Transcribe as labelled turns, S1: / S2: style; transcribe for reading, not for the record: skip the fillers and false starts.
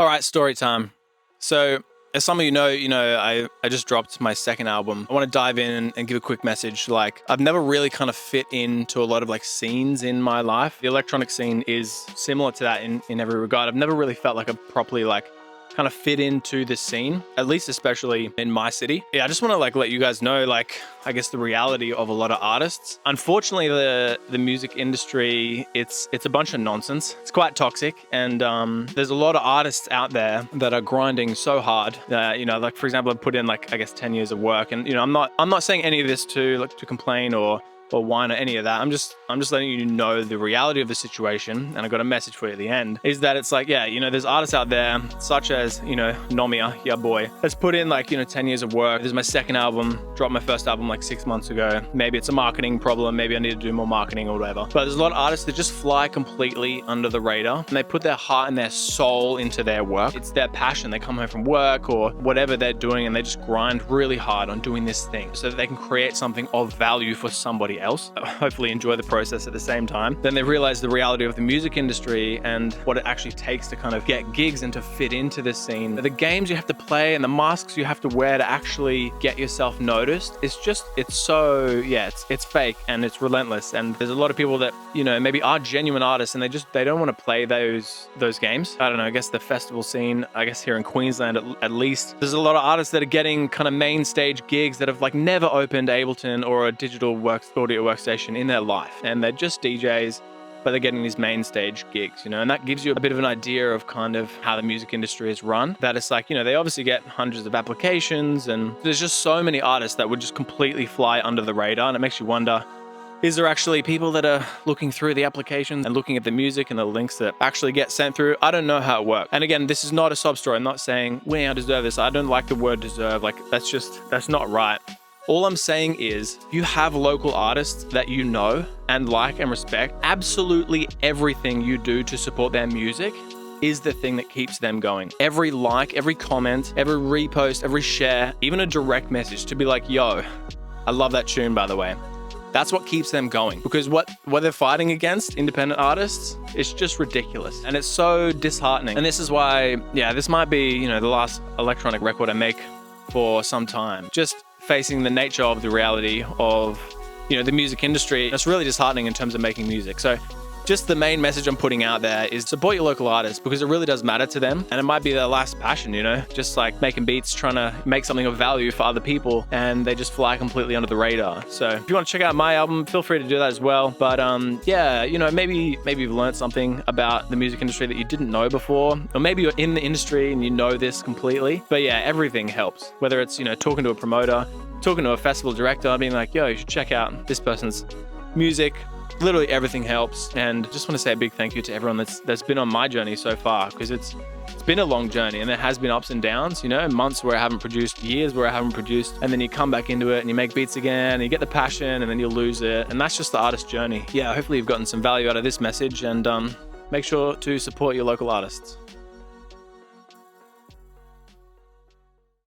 S1: All right, story time. So as some of you know, I just dropped my second album. I want to dive in and give a quick message. Like, I've never really kind of fit into a lot of like scenes in my life. The electronic scene is similar to that in every regard. I've never really felt like I properly kind of fit into the scene, at least especially in my city. Yeah, I just want to let you guys know, I guess the reality of a lot of artists. Unfortunately, the music industry, it's a bunch of nonsense. It's quite toxic, and there's a lot of artists out there that are grinding so hard that, for example, I've put in I guess 10 years of work, and I'm not saying any of this to complain or whine or any of that. I'm just letting you know the reality of the situation, and I got a message for you at the end, is that it's there's artists out there such as, Nomia, yeah boy, has put in 10 years of work. This is my second album, dropped my first album 6 months ago. Maybe it's a marketing problem, maybe I need to do more marketing or whatever. But there's a lot of artists that just fly completely under the radar, and they put their heart and their soul into their work. It's their passion. They come home from work or whatever they're doing, and they just grind really hard on doing this thing so that they can create something of value for somebody else, hopefully enjoy the process at the same time. Then they realize the reality of the music industry and what it actually takes to kind of get gigs and to fit into this scene. The games you have to play and the masks you have to wear to actually get yourself noticed, it's fake and it's relentless. And there's a lot of people that, maybe are genuine artists, and they don't want to play those games. I don't know, I guess the festival scene, I guess here in Queensland at least, there's a lot of artists that are getting kind of main stage gigs that have never opened Ableton or a digital audio workstation in their life, and they're just DJs, but they're getting these main stage gigs, and that gives you a bit of an idea of kind of how the music industry is run. That it's they obviously get hundreds of applications, and there's just so many artists that would just completely fly under the radar, and it makes you wonder, is there actually people that are looking through the application and looking at the music and the links that actually get sent through? I don't know how it works. And again, this is not a sob story. I'm not saying, I deserve this. I don't like the word deserve. That's not right. All I'm saying is, you have local artists that you know and like and respect. Absolutely everything you do to support their music is the thing that keeps them going. Every like, every comment, every repost, every share, even a direct message to be like, yo, I love that tune, by the way. That's what keeps them going, because what they're fighting against, independent artists, it's just ridiculous. And it's so disheartening. And this is why, this might be, the last electronic record I make for some time. Just facing the nature of the reality of, the music industry. It's really disheartening in terms of making music. So just the main message I'm putting out there is support your local artists, because it really does matter to them, and it might be their last passion, just making beats, trying to make something of value for other people, and they just fly completely under the radar. So if you want to check out my album, feel free to do that as well. But maybe you've learned something about the music industry that you didn't know before, or maybe you're in the industry and you know this completely. But everything helps, whether it's talking to a promoter, talking to a festival director, being like, yo, you should check out this person's music. Literally everything helps. And just want to say a big thank you to everyone that's been on my journey so far, because it's been a long journey, and there has been ups and downs, months where I haven't produced, years where I haven't produced, and then you come back into it and you make beats again and you get the passion, and then you lose it. And that's just the artist journey. Hopefully you've gotten some value out of this message, and make sure to support your local artists.